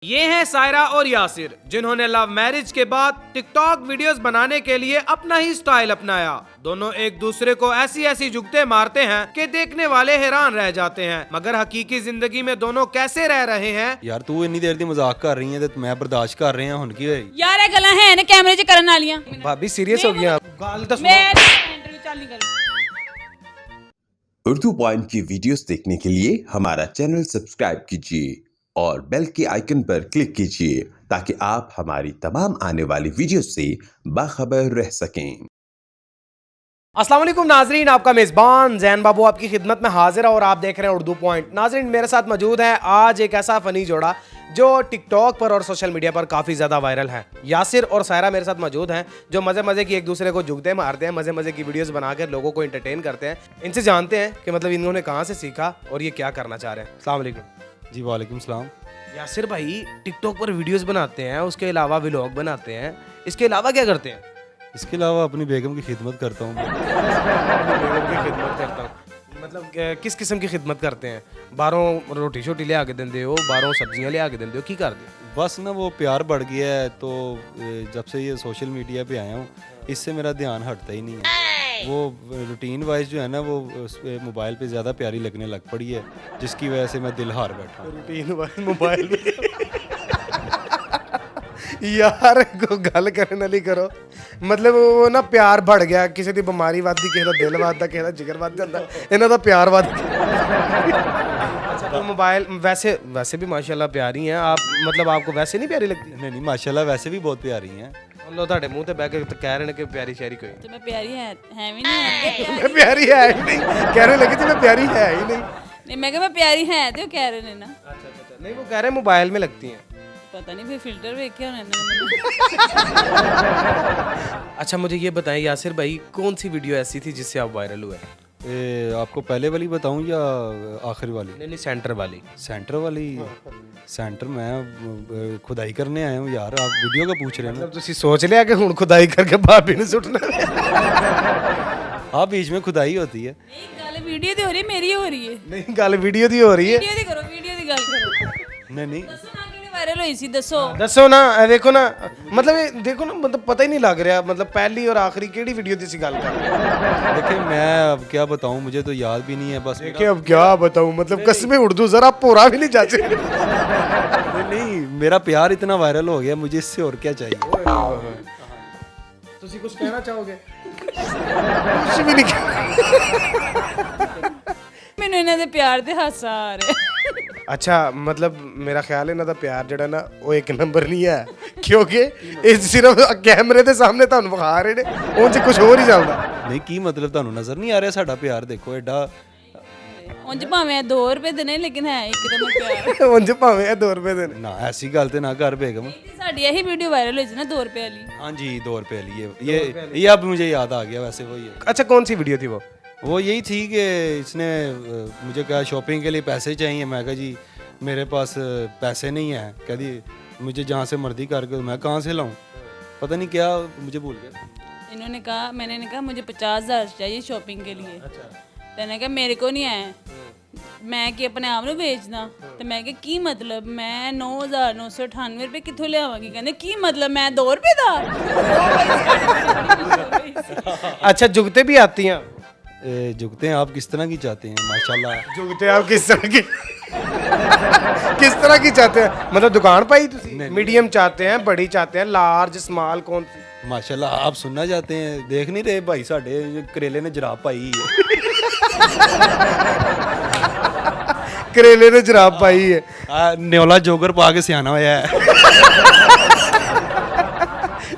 ये हैं सायरा और यासिर, जिन्होंने लव मैरिज के बाद टिकटॉक वीडियोस बनाने के लिए अपना ही स्टाइल अपनाया। दोनों एक दूसरे को ऐसी ऐसी जुगते मारते हैं कि देखने वाले हैरान रह जाते हैं, मगर हकीकी जिंदगी में दोनों कैसे रह रहे हैं। यार तू इन्नी देर दी मजाक कर रही है ते मैं बर्दाश्त कर रहे हैं हुन की होई यार ਇਹ ਗੱਲਾਂ ਹੈ ਨੇ ਕੈਮਰੇ 'ਚ ਕਰਨ ਵਾਲੀਆਂ। भाभी सीरियस हो गया गाल तो मैं इंटरव्यू चालू कर। उर्दू पॉइंट की वीडियोस देखने के लिए हमारा चैनल सब्सक्राइब कीजिए और बेल के आइकन पर क्लिक कीजिए ताकि आप हमारी तमाम आने वाली वीडियो से बाखबर रह सकें। अस्सलाम वालेकुम नाजरीन, आपका मेज़बान जैन बाबू आपकी खिदमत में हाजिर है और आप देख रहे हैं उर्दू पॉइंट। नाजरीन, मेरे साथ मौजूद है आज एक ऐसा फ़नी जोड़ा जो टिकटॉक पर और सोशल मीडिया पर काफ़ी ज़्यादा वायरल है। यासिर और सायरा मेरे साथ मौजूद हैं, जो मज़े मज़े की एक दूसरे को जुगते मारते हैं, मज़े मज़े की वीडियोस बनाकर लोगों को एंटरटेन करते हैं। इनसे जानते हैं कि मतलब इन्होंने कहाँ से सीखा और ये क्या करना चाह रहे हैं। अस्सलाम वालेकुम। जी वालेकुम सलाम। यासिर भाई टिकटॉक पर वीडियोस बनाते हैं, उसके अलावा व्लॉग बनाते हैं, इसके अलावा क्या करते हैं? इसके अलावा अपनी बेगम की खिदमत करता हूँ। की खिदमत करता हूँ मतलब किस किस्म की खिदमत करते हैं? बारों रोटी शोटी ले आके देंदे हो, बारों सब्जियां ले आके देंदे हो, की कर दे? बस ना वो प्यार बढ़ गया है तो जब से ये सोशल मीडिया पे आया हूँ इससे मेरा ध्यान हटता ही नहीं है। वो रूटीन वाइज जो है ना वो मोबाइल पे ज़्यादा प्यारी लगने लग पड़ी है, जिसकी वजह से मैं दिल हार बैठा हूँ। रूटीन वाइज मोबाइल यार को गल करने वाली करो, मतलब वो ना प्यार बढ़ गया, किसी की बीमारी वधदी, किसी का दिल वधदा, किसी का जिगर वध जांदा, इन्हां दा प्यार वध अच्छा तो मोबाइल वैसे वैसे भी माशाल्लाह प्यारी हैं आप, मतलब आपको वैसे नहीं प्यारी लगती? नहीं नहीं माशाल्लाह वैसे भी बहुत प्यारी हैं। लो ਤੁਹਾਡੇ ਮੂੰਹ ਤੇ ਬਹਿ ਕੇ ਕਹਿ ਰਹੇ ਨੇ ਕਿ ਪਿਆਰੀ ਸ਼ਾਇਰੀ ਕੋਈ तो मैं प्यारी है भी नहीं मैं प्यारी है ही नहीं, कहने लगी थी मैं प्यारी है ही नहीं। नहीं मैं कहा मैं प्यारी है तो कह रहे ने ना। अच्छा नहीं वो कह रहे हैं मोबाइल में लगती हैं। पता नहीं फिर फिल्टर वेखे होने ने। अच्छा मुझे ये बताएं यासिर भाई, कौन सी वीडियो ऐसी थी जिससे आप वायरल हुए? आपको पहले वाली बताऊँ या आखिरी वाली? नहीं सेंटर वाली। सेंटर वाली? सेंटर मैं खुदाई करने आया हूँ यार, आप वीडियो का पूछ रहे हैं ना। मतलब ਤੁਸੀਂ ਸੋਚ ਲਿਆ ਕਿ ਹੁਣ ਖੁਦਾਈ ਕਰਕੇ ਭਾਬੀ ਨੂੰ ਸੁੱਟਣਾ? हाँ बीच में खुदाई होती है। नहीं गल वीडियो दी हो रही मेरी हो रही है। नहीं ਗੱਲ ਵੀਡੀਓ ਦੀ ਹੋ ਰਹੀ ਹੈ। वीडियो दी करो, वीडियो दी गल करो। नहीं नहीं दसो ना किने वायरल हुई सी दसो। ਦੱਸੋ ਨਾ, ਇਹ ਦੇਖੋ ਨਾ, मतलब ਇਹ देखो ना, मतलब पता ही नहीं लग रहा, मतलब पहली और आखिरी केड़ी वीडियो ਦੀ ਅਸੀਂ ਗੱਲ ਕਰ ਰਹੇ हैं। देखिए मैं अब क्या बताऊँ, मुझे तो याद भी नहीं है। बस देखिए अब क्या बताऊं, मतलब कसमें उर्दू जरा पूरा भी नहीं जाचे। नहीं मेरा प्यार इतना वायरल हो गया, मुझे इससे और क्या चाहिए। ਤੁਸੀਂ ਕੁਝ ਕਹਿਣਾ ਚਾਹੋਗੇ? ਕੁਝ ਵੀ ਨਹੀਂ ਮੈਨੂੰ ਇਹਨਾਂ ਦੇ ਪਿਆਰ ਤੇ ਹਾਸਾ ਆ ਰਿਹਾ। अच्छा मतलब मेरा ख्याल है इन्हां दा प्यार ਜਿਹੜਾ ਨਾ ਉਹ ਇੱਕ ਨੰਬਰ ਨਹੀਂ ਹੈ, ਕਿਉਂਕਿ ਇਹ ਸਿਰਫ ਕੈਮਰੇ ਦੇ ਸਾਹਮਣੇ ਤੁਹਾਨੂੰ ਵਿਖਾ ਰਹੇ ਨੇ, ਉਹ ਚ ਕੁਝ ਹੋਰ ਹੀ ਚੱਲਦਾ। नहीं की मतलब ਤੁਹਾਨੂੰ ਨਜ਼ਰ ਨਹੀਂ ਆ ਰਿਹਾ ਸਾਡਾ ਪਿਆਰ? ਦੇਖੋ ਐਡਾ ਉਂਝ ਭਾਵੇਂ 2 ਰੁਪਏ ਦੇ ਨੇ ਲੇਕਿਨ ਹੈ ਇੱਕਦਮ ਪਿਆਰ। ਉਂਝ ਭਾਵੇਂ ਇਹ 2 ਰੁਪਏ ਦੇ ਨੇ। ना ऐसी गल ते ना कर बेगम। ਤੇ ਸਾਡੀ ਇਹੀ ਵੀਡੀਓ ਵਾਇਰਲ ਹੋਈ ਸੀ ਨਾ 2 ਰੁਪਏ ਵਾਲੀ। हाँ जी 2 रुपए लिए ये अब मुझे याद आ गया। वैसे वही है, अच्छा कौन सी वीडियो थी वो यही थी कि इसने मुझे कहा शॉपिंग के लिए पैसे चाहिए। मैं कहा जी मेरे पास पैसे नहीं है। कहती मुझे जहाँ से मर्जी करके, मैं कहाँ से लाऊं, पता नहीं क्या मुझे भूल गया। इन्होंने कहा, मैंने कहा मुझे 50,000 चाहिए शॉपिंग के लिए। तो इन्होंने कहा मेरे को नहीं है, मैं कि अपने आप ਨੂੰ ਵੇਚਦਾ। ਤੇ ਮੈਂ ਕਿਹਾ ਕੀ ਮਤਲਬ, ਮੈਂ 9,998 ਰੁਪਏ ਕਿੱਥੋਂ ਲਿਆਵਾਂਗੀ? ਕਹਿੰਦੇ ਕੀ ਮਤਲਬ ਮੈਂ 2 ਰੁਪਏ ਦਾ। अच्छा जुगते भी आती हैं? जुगते हैं आप किस तरह की चाहते हैं? माशाल्लाह जुगते आप किस तरह की किस तरह की चाहते हैं? मतलब दुकान पाई तुसी? मीडियम चाहते हैं, बड़ी चाहते हैं, लार्ज स्मॉल, कौन सी? माशाल्लाह आप सुनना चाहते हैं, देख नहीं रहे भाई साढ़े करेले ने जराब पाई है। करेले ने जराब पाई है। न्योला जोगर पा के सियाना होया है।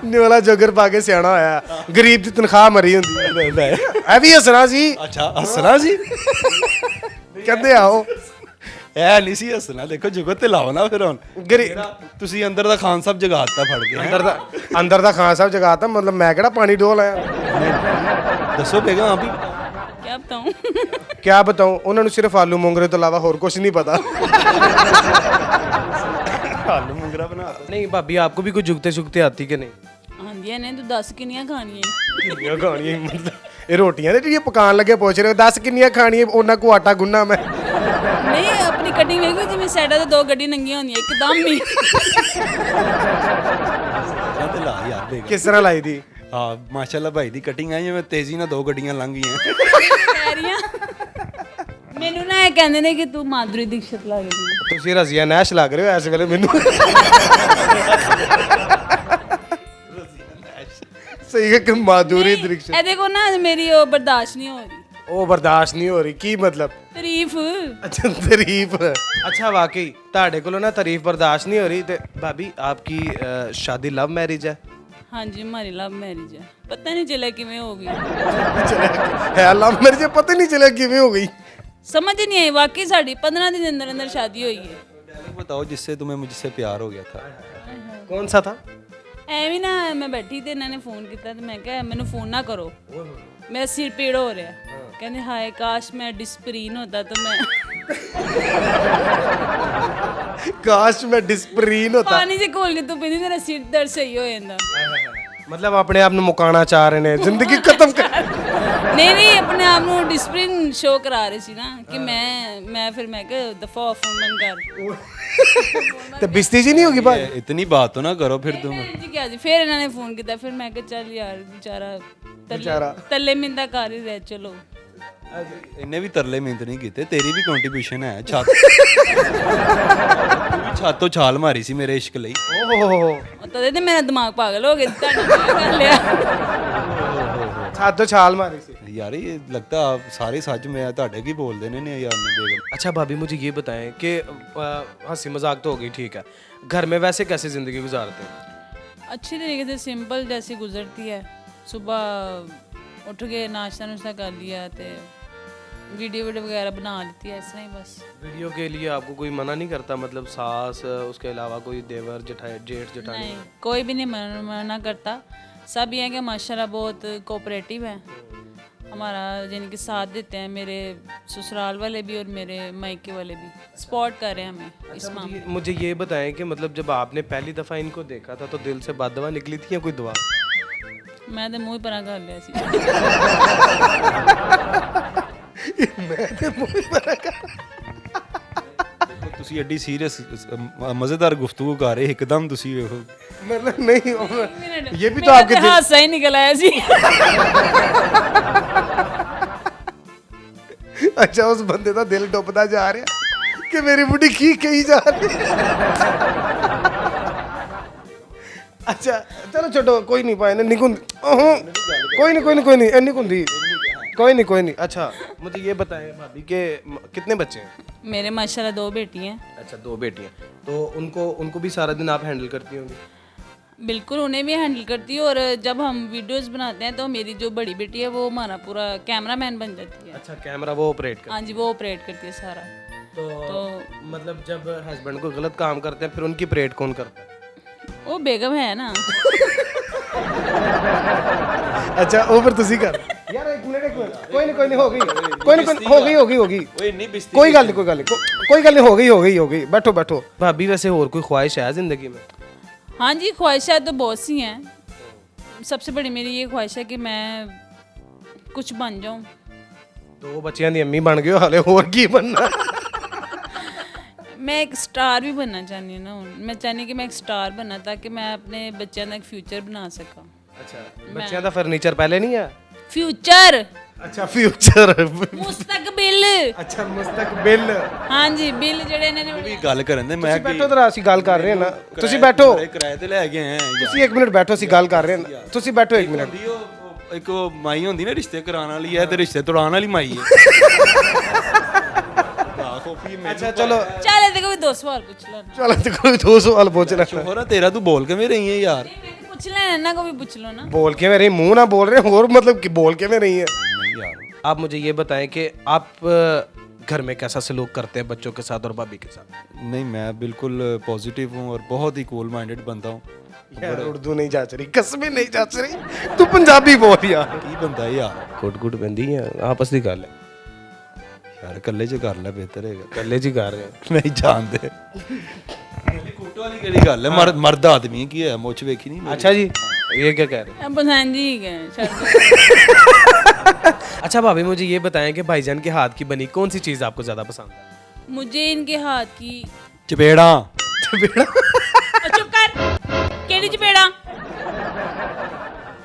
ਨਿਵਾਲਾ ਜੋਗਰ ਪਾ ਕੇ ਸਿਆਣਾ ਹੋਇਆ, ਗਰੀਬ ਦੀ ਤਨਖਾਹ ਮਰੀ ਹੁੰਦੀ ਹੈ। ਇਹ ਵੀ ਹੱਸਣਾ ਸੀ। अच्छा हसना जी ਕਹਿੰਦੇ ਆਓ ਐ ਨਹੀਂ ਸੀ ਹੱਸਣਾ। ਦੇਖੋ ਜੁਗਤ ਤੇ ਲਾਓ ਨਾ ਫਿਰ ਹੁਣ। ਤੁਸੀਂ ਅੰਦਰ ਦਾ ਖਾਨ ਸਾਹਿਬ ਜਗਾਤਾ ਫੜ ਕੇ। ਅੰਦਰ ਦਾ ਖਾਨ ਸਾਹਿਬ ਜਗਾਤਾ, ਮਤਲਬ ਮੈਂ ਕਿਹੜਾ ਪਾਣੀ ਡੋਲ ਆਇਆ। ਦੱਸੋ ਬੇਗਮ ਆਪ ਹੀ क्या बताऊं? क्या बताऊं, ਉਹਨਾਂ ਨੂੰ ਸਿਰਫ ਆਲੂ ਮੋਂਗਰੇ ਤੋਂ ਇਲਾਵਾ ਹੋਰ ਕੁਝ ਨਹੀਂ ਪਤਾ। ਆਲੂ ਮੁੰਗਰਾ ਬਣਾ ਦੋ। नहीं भाभी आपको भी कोई जुगते शुगते आती कि नहीं? आंदियां ने तू 10 किनियां खानियां। किनियां खानियां मतलब ਇਹ ਰੋਟੀਆਂ ਦੇ ਜਿਹੜੀਆਂ ਪਕਾਉਣ ਲੱਗੇ ਪੁੱਛ ਰਹੇ ਹੋ 10 ਕਿੰਨੀਆਂ ਖਾਣੀਆਂ ਉਹਨਾਂ ਕੋ ਆਟਾ ਗੁੰਨਾ ਮੈਂ ਨਹੀਂ ਆਪਣੀ ਕਟਿੰਗ ਵੇਖੋ ਜਿਵੇਂ ਸਾਈਡਾਂ ਤੇ ਦੋ ਗੱਡੀ ਨੰਗੀਆਂ ਹੁੰਦੀਆਂ ਇੱਕਦਮ ਹੀ ਤੇ ਲਾ ਯਾਰ ਦੇਖ ਕਿਸ ਤਰ੍ਹਾਂ ਲਾਈ ਦੀ ਹਾਂ ਮਾਸ਼ਾਅੱਲਾ ਭਾਈ ਦੀ ਕਟਿੰਗ ਆਈ ਜਿਵੇਂ ਤੇਜ਼ੀ ਨਾਲ 2 ਗੱਡੀਆਂ ਲੰਘ ਗਈਆਂ ਕਹਿ ਰਹੀ ਹਾਂ ਮੈਨੂੰ ਨਾ ਇਹ ਕਹਿੰਦੇ ਨੇ ਕਿ ਤੂੰ ਮਾਧੁਰੀ ਦੀਕਸ਼ਿਤ ਲੱਗਦੀ ਹੈ। ਤੁਸੀਂ ਰਜ਼ੀਆ ਨੈਸ਼ ਲੱਗ ਰਹੇ ਹੋ ਇਸ ਵੇਲੇ ਮੈਨੂੰ ਸਹੀ ਹੈ ਕਿ ਮਾਧੁਰੀ ਦ੍ਰਿਕਸ਼ਿਤ ਇਹ ਦੇਖੋ ਨਾ ਮੇਰੀ ਉਹ ਬਰਦਾਸ਼ਤ ਨਹੀਂ ਹੋ ਰਹੀ ਉਹ ਬਰਦਾਸ਼ਤ ਨਹੀਂ ਹੋ ਰਹੀ ਕੀ ਮਤਲਬ ਤਾਰੀਫ अच्छा तारीफ अच्छा वाकई ਤੁਹਾਡੇ ਕੋਲੋਂ ਨਾ ਤਾਰੀਫ ਬਰਦਾਸ਼ਤ ਨਹੀਂ ਹੋ ਰਹੀ ਤੇ ਭਾਬੀ आपकी शादी लव मैरिज है ਹਾਂਜੀ ਹਮਾਰੀ ਲਵ ਮੈਰਿਜ ਹੈ ਪਤਾ ਨਹੀਂ ਚੱਲਿਆ ਕਿਵੇਂ ਹੋ ਗਈ है लव मैरिज पता नहीं चला किवें हो गई समझ ही नहीं आई वाकई साड़ी 15 दिन अंदर अंदर शादी हुई है डायलॉग बताओ जिससे तुम्हें मुझसे प्यार हो गया था कौन सा था ਐਵੇਂ ਨਾ ਮੈਂ ਬੈਠੀ ਤੇ ਇਹਨਾਂ ਨੇ ਫੋਨ ਕੀਤਾ ਤੇ ਮੈਂ ਕਿਹਾ ਮੈਨੂੰ ਫੋਨ ਨਾ ਕਰੋ ਮੇਰਾ ਸਿਰ ਪੀੜ ਹੋ ਰਿਹਾ ਕਹਿੰਦੇ ਹਾਏ ਕਾਸ਼ ਮੈਂ ਡਿਸਪਰੀਨ ਹੁੰਦਾ ਤਾਂ ਮੈਂ काश मैं डिस्प्रीन होता ਪਾਣੀ ਚ ਘੋਲ ਕੇ ਤੂੰ ਪੀਂਦੀ ਤੇਰਾ ਸਿਰ ਦਰਦ ਸਹੀ ਹੋ ਜਾਂਦਾ मतलब अपने आप ਨੂੰ ਮੁਕਾਣਾ ਚਾਹ ਰਹੇ ਨੇ ਜ਼ਿੰਦਗੀ ਖਤਮ ਕਰ ਨਹੀਂ ਨਹੀਂ ਆਪਣੇ ਆਪ ਨੂੰ ਡਿਸਪਲਿਨ ਸ਼ੋ ਕਰਾ ਰਹੇ ਸੀ ਨਾ ਕਿ ਮੈਂ ਫਿਰ ਮੈਂ ਕਿਹਾ ਦਫਾ ਫੋਨ ਬੰਦ ਕਰ ਤੇ ਬਿਸਤੀ ਜੀ ਨਹੀਂ ਹੋਗੀ ਬਾਤ इतनी बात तो ना करो फिर तुम ਜੀ ਕਿਹਾ ਜੀ ਫਿਰ ਇਹਨਾਂ ਨੇ ਫੋਨ ਕੀਤਾ ਫਿਰ ਮੈਂ ਕਿਹਾ ਚੱਲ ਯਾਰ ਵਿਚਾਰਾ ਤੱਲੇ ਮਿੰਦਾ ਕਰ ਹੀ ਰਹਿ ਚਲੋ इन्हें भी तरले मेहनत नहीं कीते तेरी भी कंट्रीब्यूशन है छत छत तो छाल मारी सी मेरे इश्क ਲਈ ਓਹ ਤਦੇ ਤੇ ਮੇਰਾ ਦਿਮਾਗ ਪਾਗਲ ਹੋ ਗਿਆ ਤੁਹਾਡਾ ਕੀ ਕਰ ਲਿਆ ਛੱਤ ਤੋਂ ਛਾਲ ਮਾਰੀ ਸੀ यार ये लगता आप सारे सच में ਤੁਹਾਡੇ ਕੀ ਬੋਲਦੇ ਨੇ यार ने बेगम अच्छा भाभी मुझे ये बताएं कि हंसी मजाक तो हो गई ठीक है घर में वैसे कैसे ज़िंदगी गुजारते हैं अच्छी तरीके से सिंपल जैसी गुजरती है सुबह उठ के नाश्ता नुश्ता कर लिया तो वीडियो वगैरह बना लेती है ऐसा ही बस वीडियो के लिए आपको कोई मना नहीं करता मतलब सास उसके अलावा कोई देवर जेठ जेठानी नहीं कोई भी नहीं मना करता सब ये है कि माशाल्लाह बहुत कोऑपरेटिव है हमारा यानी कि साथ देते हैं मेरे ससुराल वाले भी और मेरे मायके वाले भी सपोर्ट कर रहे हैं हमें इस मामले मुझे ये बताएं कि मतलब जब आपने पहली दफ़ा इनको देखा था तो दिल से बददुआ निकली थी या कोई दुआ मैं तो मुंह परा कर लिया सी मैं तो मुंह पर ਤੁਸੀਂ ਐਡੀ ਸੀਰੀਅਸ ਮਜ਼ੇਦਾਰ ਗੁਫ਼ਤਗੂ ਕਰ ਰਹੇ ਇੱਕਦਮ ਤੁਸੀਂ ਵੇਖੋ मतलब नहीं ये भी तो मेरा आपके दिल हादसा ही निकल आया सी अच्छा उस बंदे का दिल डुबदा जा रहा कि मेरी बुढ़ी की कही जा रही अच्छा चलो छोटो कोई नहीं पाए निकुंद कोई नहीं निकुंदी कोई नहीं अच्छा मुझे ये बताएं भाभी के कितने बच्चे हैं मेरे माशाल्लाह 2 बेटी हैं अच्छा 2 बेटियां तो उनको भी सारा दिन आप हैंडल करती होंगी बिल्कुल उन्हें भी हैंडल करती हूँ और जब हम वीडियोस बनाते हैं तो मेरी जो बड़ी बेटी है वो हमारा पूरा कैमरामैन बन जाती है अच्छा कैमरा वो ऑपरेट कर हाँ जी वो ऑपरेट करती है सारा तो मतलब जब हस्बैंड को गलत काम करते हैं फिर उनकी परेड कौन करता है वो बेगम है ना अच्छा वो फिर तुसी कर यार एक मिनट कोई नहीं हो गई कोई नहीं होगी ਓਏ ਇੰਨੀ ਬਿਸਤੀ कोई गल नहीं हो गई बैठो भाभी वैसे और कोई ख्वाहिश है जिंदगी में हाँ जी ख्वाहिशात तो बहुत सी हैं सबसे बड़ी मेरी ये ख्वाहिश है कि मैं कुछ बन जाऊँ तो वो बच्चियां दी अम्मी बन गए हाले और की बनना मैं एक स्टार भी बनना चाहनी हूँ ना मैं चाहनी कि मैं एक स्टार बनना ताकि मैं अपने बच्चों का एक फ्यूचर बना सका अच्छा बच्चियां दा फर्नीचर पहले नहीं है फ्यूचर अच्छा फ्यूचर मुस्तकबिल अच्छा मुस्तकबिल हाँ जी बिल ਜਿਹੜੇ ਇਹਨਾਂ ਨੇ ਵੀ ਗੱਲ ਕਰਨ ਦੇ ਮੈਂ ਬੈਠੋ ਜਰਾ ਅਸੀਂ ਗੱਲ ਕਰ ਰਹੇ ਹਾਂ ਨਾ ਤੁਸੀਂ ਬੈਠੋ ਕਿਰਾਏ ਤੇ ਲੈ ਕੇ ਆਏ ਆ ਤੁਸੀਂ 1 ਮਿੰਟ ਬੈਠੋ ਅਸੀਂ ਗੱਲ ਕਰ ਰਹੇ ਹਾਂ ਤੁਸੀਂ ਬੈਠੋ 1 ਮਿੰਟ ਇੱਕ ਉਹ ਮਾਈ ਹੁੰਦੀ ਨਾ ਰਿਸ਼ਤੇ ਕਰਾਉਣ ਵਾਲੀ ਹੈ ਤੇ ਰਿਸ਼ਤੇ ਤੋੜਾਉਣ ਵਾਲੀ ਮਾਈ ਹੈ अच्छा चलो ਚੱਲ ਇਹਦੇ ਕੋਈ 2 ਸਵਾਲ ਪੁੱਛ ਲੈਣਾ चलो तो कोई 2 सवाल पूछ ले ਸ਼ੋਹਰ ਆ ਤੇਰਾ ਤੂੰ ਬੋਲ ਕਿਵੇਂ ਰਹੀ ਹੈ ਯਾਰ मैं तो पूछ लेना ना को भी पूछ लो ना बोल के मेरे मुंह ना बोल रहे हैं और मतलब कि बोल के में नहीं है ਨਹੀਂ ਯਾਰ आप मुझे ये बताएं कि आप घर में कैसा सलूक करते हैं बच्चों के साथ और भाभी के साथ नहीं मैं बिल्कुल पॉजिटिव हूँ और बहुत ही कूल माइंडेड बंदा हूँ यार उर्दू नहीं जाच रही कसमें नहीं जाच रही तू पंजाबी बोल यार ਕੀ ਬੰਦਾ ਯਾਰ गुट बंदी है आपस की गल है ਯਾਰ ਇਕੱਲੇ ਚ ਕਰ ਲੈ ਬਿਹਤਰ ਹੈਗਾ गले जी कर रहे हैं ਨਹੀਂ ਜਾਣਦੇ ਕੁੱਟ ਵਾਲੀ ਕਿਹੜੀ ਗੱਲ ਹੈ ਮਰਦ ਆਦਮੀ ਕੀ ਹੈ ਮੁੱਛ ਵੇਖੀ ਨਹੀਂ अच्छा जी ये क्या कह रहे अब पसंद ही गए छोड़ दो। अच्छा भाभी मुझे ये बताएं कि भाईजान के हाथ की बनी कौन सी चीज़ आपको ज़्यादा पसंद है? मुझे इनके हाथ की चपेड़ा चुप कर केड़ी चपेड़ा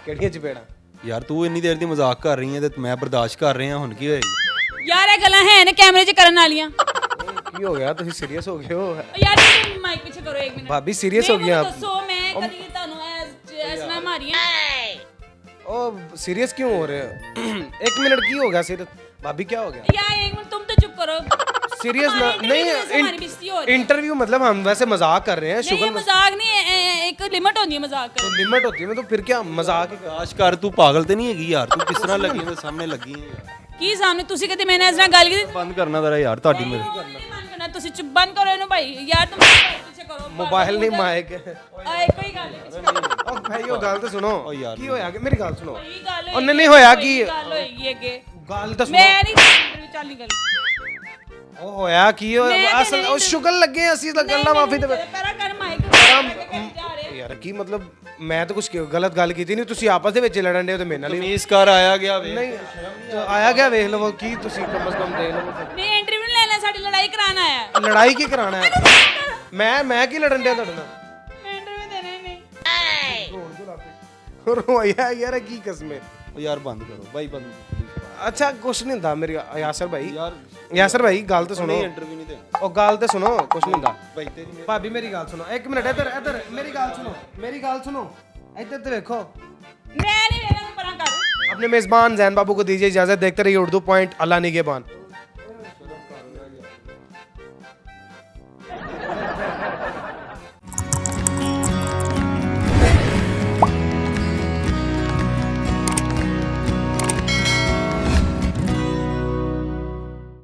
ਕਿਹੜੀਆਂ ਚਪੇੜਾਂ? यार तू इन्नी देर दी मजाक कर रही है तो मैं बर्दाश्त कर रही हूं हुन की होएगी यार ਇਹ ਗੱਲਾਂ ਹੈ ਨੇ ਕੈਮਰੇ 'ਚ ਕਰਨ ਵਾਲੀਆਂ ਕੀ ਹੋ ਗਿਆ ਤੁਸੀਂ ਸੀਰੀਅਸ ਹੋ ਗਏ ਹੋ? ਯਾਰ ਤੁਸੀਂ ਮਾਈਕ ਪਿੱਛੇ ਕਰੋ 1 ਮਿੰਟ ਭਾਬੀ ਸੀਰੀਅਸ ਹੋ ਗਈਆਂ ਆਪ? ਦੱਸੋ ਮੈਂ ਕਦੀ ਤੁਹਾਨੂੰ ਐਸ ਨਾ ਮਾਰੀਆਂ ओ सीरियस क्यों हो रहे हो? 1 मिनट की हो गया सीरियस? भाभी क्या हो गया? यार 1 मिनट तुम तो चुप करो सीरियस हमारी interview से हमारी नहीं बेइज्जती हो रही है। इंटरव्यू मतलब हम वैसे मजाक कर रहे हैं नहीं ये शुगर मजाक नहीं है, एक लिमिट होती है मजाक तो करने लिमिट होती है तो फिर क्या मजाक ही कर- बर्दाश्त कर तू पागल ते नहीं हैगी यार तू किस तरह लगी मेरे सामने लगी है यार ਕੀ ਸਾਹਮਣੇ ਤੁਸੀਂ ਕਦੇ ਮੈਨੇ ਇਸ ਨਾਲ ਗੱਲ ਕੀਤੀ बंद करना जरा यार ਤੁਹਾਡੀ ਨਹੀਂ, मेरी ਉਹ ਨਹੀਂ ਬੰਦ ਕਰਨਾ ਤੁਸੀਂ ਚੁੱਪ ਬੰਦ ਕਰੋ ਇਹਨੂੰ ਭਾਈ ਯਾਰ तुम ਪਿੱਛੇ ਕਰੋ मोबाइल नहीं माइक ਆਏ ਕੋਈ ਗੱਲ ਨਹੀਂ ਪਿੱਛੇ ਕਰੋ ओ भाई वो गल तो सुनो ओ यार, की होया कि मेरी गल सुनो ਕੋਈ ਗੱਲ ਉਹਨੇ ਨਹੀਂ ਹੋਇਆ ਕੋਈ ਕਿ- ਗੱਲ ਹੋਏਗੀ ਅੱਗੇ गल तो सुनो ਮੈਂ ਨਹੀਂ ਇੰਟਰਵਿਊ ਚੱਲ ਨਹੀਂ ਗੱਲ ਉਹ ਹੋਇਆ ਕੀ ਹੋਇਆ ਮੈਂ ਅਸਲ ਤੇਰੇ ਉਹ ਸ਼ੁਗਰ ਲੱਗੇ ਅਸੀਂ ਤਾਂ ਗੱਲਾਂ ਮਾਫੀ ਤੇ ਪੈਰਾ ਕਰ ਮਾਈਕ ਜਾ ਰਹੇ ਯਾਰ ਕੀ ਮਤਲਬ ਮੈਂ ਤਾਂ ਕੁਝ ਗਲਤ ਗੱਲ ਕੀਤੀ ਨਹੀਂ ਤੁਸੀਂ ਆਪਸ ਦੇ ਵਿੱਚ ਲੜਨ ਦੇ ਹੋ ਤੇ ਮੇਰੇ ਨਾਲ ਹੀ ਤਮੀਜ਼ ਕਰ ਆਇਆ ਗਿਆ ਵੇ ਨਹੀਂ ਆਇਆ ਗਿਆ ਵੇਖ ਲਵੋ ਕੀ ਤੁਸੀਂ ਕਮ ਸੇ ਕਮ ਦੇਖ ਲਵੋ ਨਹੀਂ ਇੰਟਰਵਿਊ ਲੈਣਾ ਸਾਡੀ ਲੜਾਈ ਕਰਾਉਣ ਆਇਆ ਹੈ। ਲੜਾਈ ਕੀ ਕਰਾਣਾ ਹੈ ਮੈਂ ਕੀ ਲੜਨ ਡਿਆ ਤੁਹਾਡੇ ਨਾਲ ਮੈਂ ਇੰਟਰਵਿਊ ਦੇਣਾ ਨਹੀਂ ਰੋਇਆ ਯਾਰ ਕੀ ਕਸਮੇ ਉਹ ਯਾਰ ਬੰਦ ਕਰੋ ਬਾਈ ਬੰਦ ਅੱਛਾ ਕੁਛ ਨਹੀਂ ਹੁੰਦਾ ਮੇਰੀ ਯਾਸਰ ਭਾਈ ਯਾਰ ਯਾਸਰ ਭਾਈ ਗੱਲ ਤਾਂ ਸੁਣੋ ਨਹੀਂ ਇੰਟਰਵਿਊ ਨਹੀਂ ਦੇਣਾ ਉਹ ਗੱਲ ਤੇ ਸੁਣੋ ਕੁਛ ਨਹੀਂ ਹੁੰਦਾ ਬਾਈ ਤੇਰੀ ਭਾਬੀ ਮੇਰੀ ਗੱਲ ਸੁਣੋ 1 ਮਿੰਟ ਇੱਧਰ ਮੇਰੀ ਗੱਲ ਸੁਣੋ ਇੱਧਰ ਤੇ ਵੇਖੋ ਮੈਂ ਨਹੀਂ ਲੈਣਾ ਪਰਾਂ ਕਰ अपने मेजबान जैन बाबू को दीजिए इजाजत देखते रहिए उर्दू पॉइंट अल्लाह निगहबान